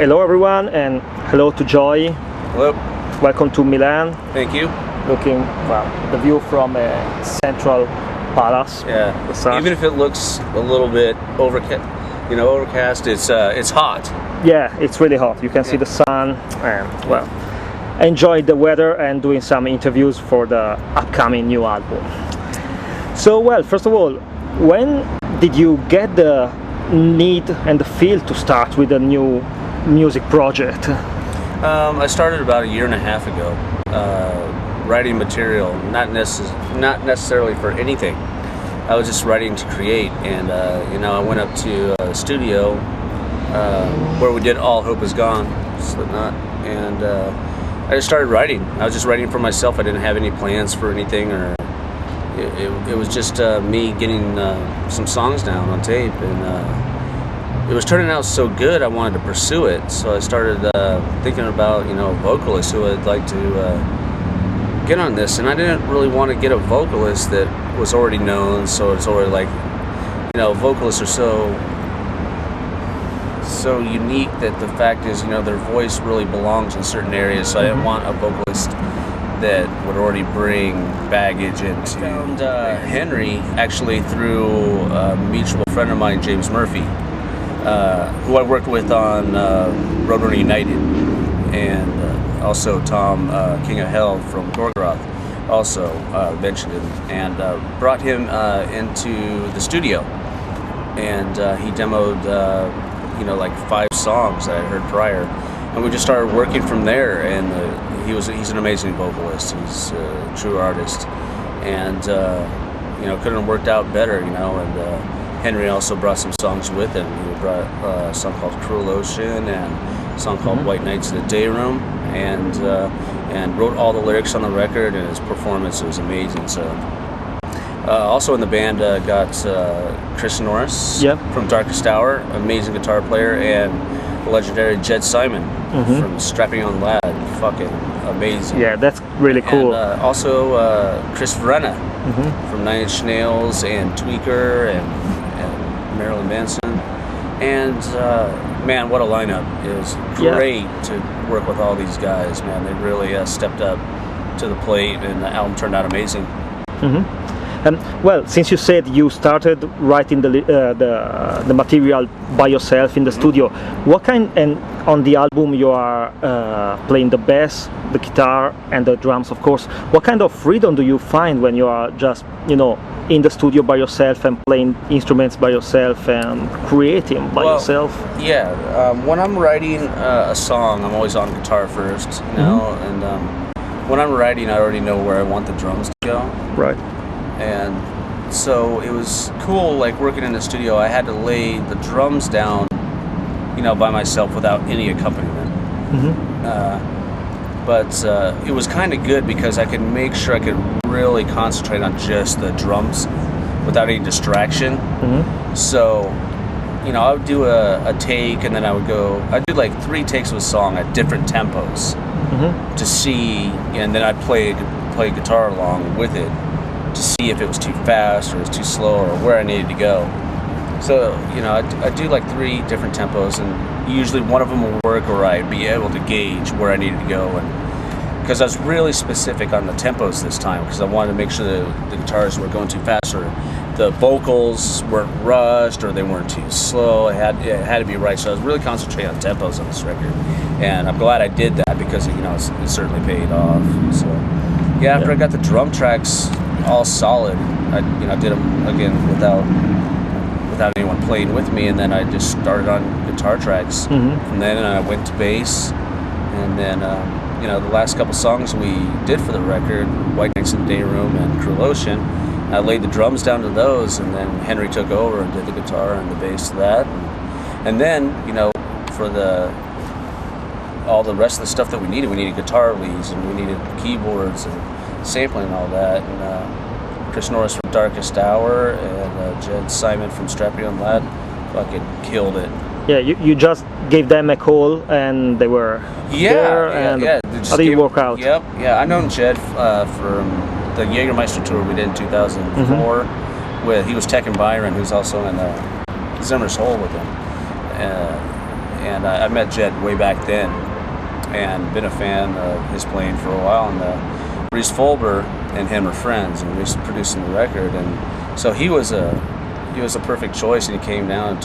hello everyone, and hello to Joey. Hello. Welcome to Milan. Thank you. Looking, well, the view from a central palace. Yeah. Even if it looks a little bit overcast, it's hot. Yeah, it's really hot. You can see the sun, and well, enjoy the weather and doing some interviews for the upcoming new album. So, well, first of all, when did you get the need and the feel to start with a new music project? I started about a year and a half ago, writing material, not necessarily for anything. I was just writing to create, and I went up to a studio where we did All Hope Is Gone, Slipknot, and I just started writing. I was just writing for myself. I didn't have any plans for anything, or it was just me getting some songs down on tape, and it was turning out so good I wanted to pursue it. So I started thinking about a vocalist who I'd like to get on this, and I didn't really want to get a vocalist that was already known. So it's already like, vocalists are so unique that the fact is, their voice really belongs in certain areas. So I didn't want a vocalist that would already bring baggage into. I found Henry actually through a mutual friend of mine, James Murphy, who I worked with on Roadrunner United, and also Tom King of Hell from Gorgoroth also mentioned him, and brought him into the studio, and he demoed like 5 songs that I heard prior, and we just started working from there. And he's an amazing vocalist. He's a true artist, and couldn't have worked out better. And Henry also brought some songs with him. He brought a song called Cruel Ocean and a song called White Nights in the Day Room, and wrote all the lyrics on the record, and his performance was amazing. So also in the band got Chris Norris from Darkest Hour, amazing guitar player, and the legendary Jed Simon from Strapping on Lad, fucking amazing. Yeah, that's really cool. And also Chris Verena from Nine Inch Nails and Tweaker and Marilyn Manson, and man, what a lineup. It was great to work with all these guys, man. They really stepped up to the plate, and the album turned out amazing. Well, since you said you started writing the material by yourself in the studio, what kind, and on the album you are playing the bass, the guitar, and the drums, of course. What kind of freedom do you find when you are just, in the studio by yourself and playing instruments by yourself and creating by yourself? Yeah, when I'm writing a song, I'm always on guitar first, and when I'm writing, I already know where I want the drums to go. Right. And so it was cool, like working in the studio. I had to lay the drums down, by myself without any accompaniment. But it was kind of good because I could make sure I could really concentrate on just the drums without any distraction. So, I would do a take, and then I'd do like 3 takes of a song at different tempos to see, and then I'd play guitar along with it to see if it was too fast or it was too slow or where I needed to go. So, I'd do like 3 different tempos, and usually one of them will work, or I'd be able to gauge where I needed to go. And because I was really specific on the tempos this time, because I wanted to make sure the guitars were going too fast, or the vocals weren't rushed, or they weren't too slow. It had to be right. So I was really concentrating on tempos on this record, and I'm glad I did that because it certainly paid off. So after I got the drum tracks all solid, I did them again without anyone playing with me, and then I just started on guitar tracks. From then I went to bass, and then the last couple songs we did for the record, White Nights in the Day Room and Cruel Ocean, I laid the drums down to those, and then Henry took over and did the guitar and the bass to that, and then for all the rest of the stuff that we needed guitar leads, and we needed keyboards and sampling and all that, and Chris Norris from Darkest Hour and Jed Simon from Strapping on Lad fucking killed it. Yeah, you just gave them a call and they were there, and how did it work out? Yep, I've known Jed from the Jägermeister tour we did in 2004. He was Tech and Byron, who's also in Zimmer's Hole with him. and I met Jet way back then, and been a fan of his playing for a while. And Reese Fulber and him are friends, and Reese producing the record, and so he was a perfect choice, and he came down and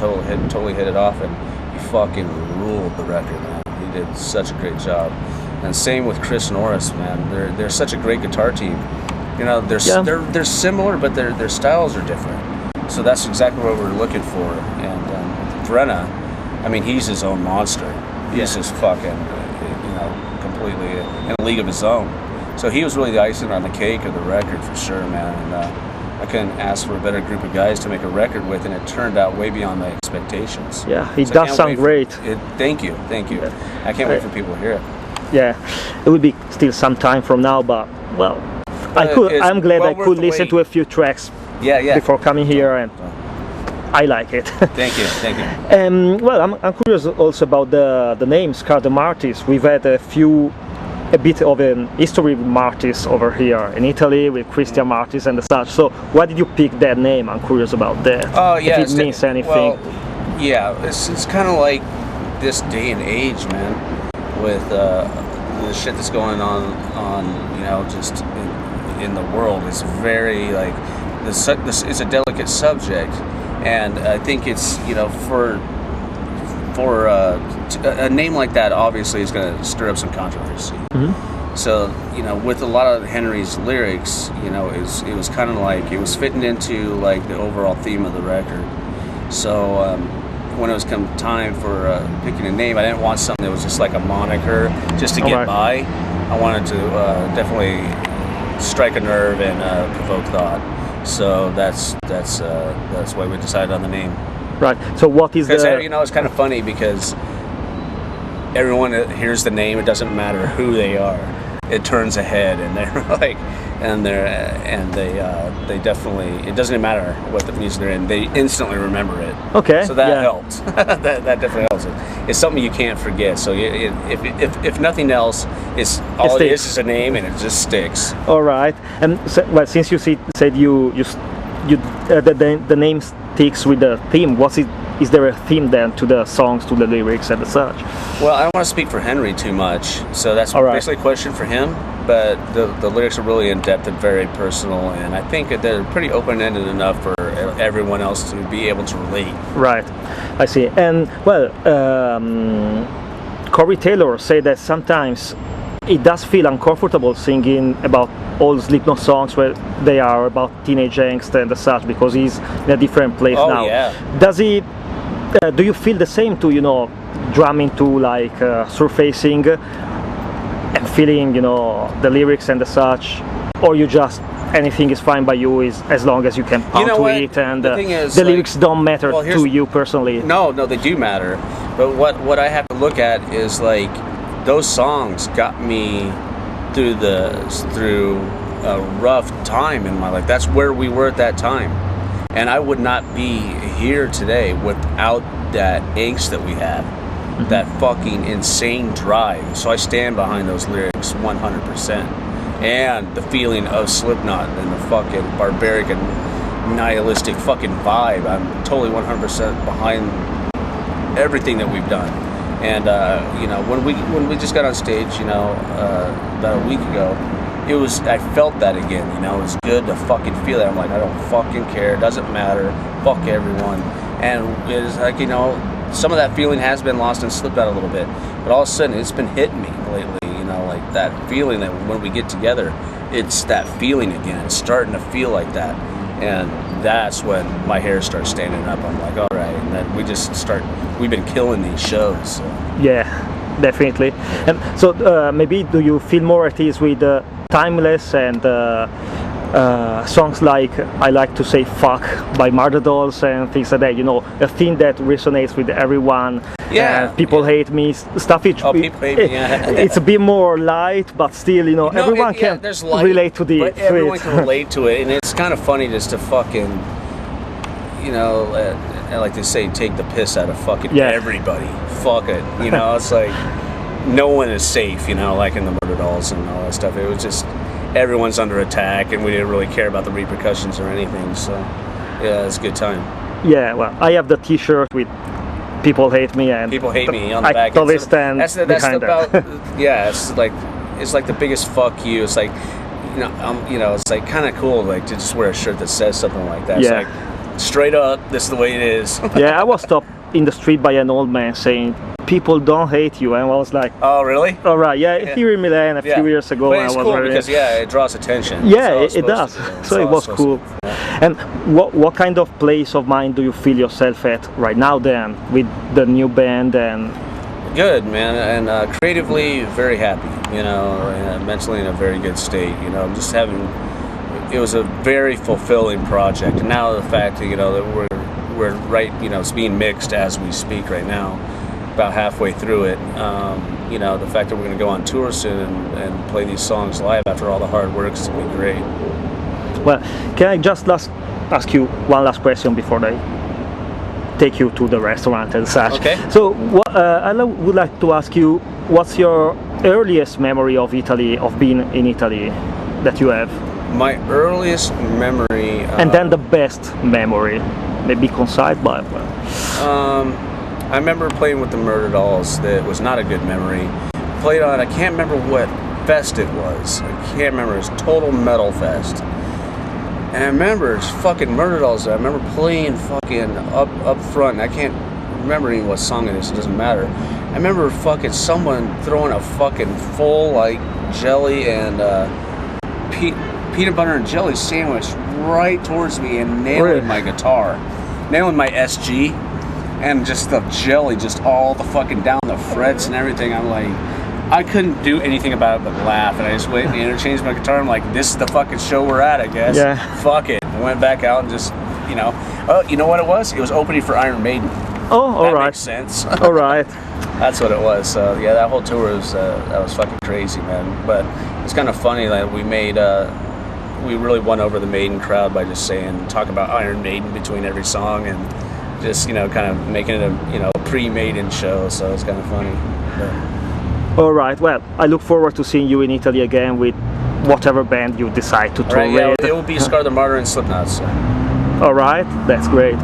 totally hit it off, and he fucking ruled the record, man. He did such a great job. And same with Chris Norris, man. They're such a great guitar team. You know, they're similar, but their styles are different. So that's exactly what we're looking for. And Brenna, I mean, he's his own monster. He's just fucking, completely in a league of his own. So he was really the icing on the cake of the record for sure, man. And I couldn't ask for a better group of guys to make a record with, and it turned out way beyond my expectations. Yeah, it does sound great. Thank you. Yeah. I can't wait for people to hear it. Yeah, it will be still some time from now, but well, I'm glad I could listen to a few tracks before coming here, and I like it. Thank you. Well, I'm curious also about the names, the Martyrs. We've had a bit of a history with Martyrs over here in Italy with Christian Martyrs and such. So why did you pick that name? I'm curious about that. Oh yeah, if it means anything. Well, yeah, it's kind of like this day and age, man. With the shit that's going on just in the world, is very like this is a delicate subject, and I think it's for a name like that obviously is going to stir up some controversy. Mm-hmm. So with a lot of Henry's lyrics, it was kind of like it was fitting into like the overall theme of the record. So when it was time for picking a name, I didn't want something that was just like a moniker just to get by. I wanted to definitely strike a nerve and provoke thought. So that's why we decided on the name. Right. So what is the? It's kind of funny because everyone that hears the name, it doesn't matter who they are, it turns ahead, and they're like, they definitely, it doesn't matter what the music they're in, they instantly remember it. Okay. So that helps. that definitely helps. It's something you can't forget. So if nothing else, it is a name, and it just sticks. All right. And well, since you said the name sticks with the theme, is there a theme then to the songs, to the lyrics and such? Well, I don't want to speak for Henry too much, so that's basically a question for him. But the lyrics are really in depth and very personal, and I think that they're pretty open-ended enough for everyone else to be able to relate. Right, I see. And well, Corey Taylor said that sometimes it does feel uncomfortable singing about all Slipknot songs where they are about teenage angst and such, because he's in a different place now. Yeah. Does he? Do you feel the same to drumming to like surfacing and feeling the lyrics and such, or you just anything is fine by you as long as you can pump to it, and the lyrics don't matter to you personally? No, they do matter. But what I have to look at is like those songs got me through a rough time in my life. That's where we were at that time, and I would not be here today without that angst that we had. Mm-hmm. That fucking insane drive. So I stand behind those lyrics 100%. And the feeling of Slipknot and the fucking barbaric and nihilistic fucking vibe. I'm totally 100% behind everything that we've done. And when we just got on stage, about a week ago, I felt that again. It was good to fucking feel that. I'm like, I don't fucking care. It doesn't matter. Fuck everyone. And it's like, some of that feeling has been lost in Slipknot a little bit, but all of a sudden it's been hitting me lately, like that feeling that when we get together, it's that feeling again. It's starting to feel like that, and that's when my hair starts standing up. I'm like, all right, and then we've been killing these shows. So. Yeah, definitely. And so maybe do you feel more at ease with Timeless and songs like I like to say fuck by Martyr and things like that, a thing that resonates with everyone. Yeah. People hate me, stuff. People hate me, yeah. It's a bit more light, but still, everyone can relate to the. But everyone can relate to it, and it's kind of funny just to fucking, like they say, take the piss out of fucking everybody. Fuck it, it's like no one is safe, like in the Martyr and all that stuff. It was just. Everyone's under attack, and we didn't really care about the repercussions or anything. So, yeah, it's a good time. Yeah, well, I have the T-shirt with people hate me, and People hate me on the I back. totally stand that's behind about that. yeah. It's like the biggest fuck you. It's like it's like kind of cool like to just wear a shirt that says something like that. It's Yeah. like straight up, this is the way it is. Yeah, I was stopped in the street by an old man saying, "People don't hate you," and I was like, Oh, really? "All right, yeah." Here in Milan a few years ago, But I it's was cool very because it draws attention. yeah, That's all it's it supposed does. to do. That's So it all was it's cool. supposed to do. And what kind of place of mind do you feel yourself at right now then with the new band and Good, man, and creatively very happy. And mentally in a very good state. I'm just having. It was a very fulfilling project, and now the fact that that we're right, it's being mixed as we speak right now, about halfway through it. The fact that we're going to go on tour soon and play these songs live after all the hard work is going to be great. well, can I just ask you one last question before I take you to the restaurant and such? Okay. So would like to ask you, what's your earliest memory of Italy, of being in Italy, that you have? My earliest memory. And then the best memory, maybe concise, but I remember playing with the Murder Dolls. That was not a good memory. Played on, I can't remember what fest it was. I can't remember. It was Total Metal Fest. And I remember it's fucking Murder Dolls. I remember playing fucking up front. And I can't remember even what song it is. It doesn't matter. I remember fucking someone throwing a fucking full like jelly and peanut butter and jelly sandwich right towards me and nailing my guitar, nailing my SG, and just the jelly just all the fucking down the frets and everything. I'm like, I couldn't do anything about it but laugh, and I just went and interchanged my guitar. I'm like, this is the fucking show we're at, I guess. Yeah. Fuck it. I went back out and just, oh, you know what it was? It was opening for Iron Maiden. oh, all That right, makes sense. all right. That's what it was. So yeah, that whole tour was that was fucking crazy, man. But it's kind of funny that we really won over the Maiden crowd by just talk about Iron Maiden between every song and just kind of making it a pre-Maiden show. So it's kind of funny. But, All right. Well, I look forward to seeing you in Italy again with whatever band you decide to tour right, yeah, with. it will be Scar the Martyr and Slipknot. So. All right, that's great.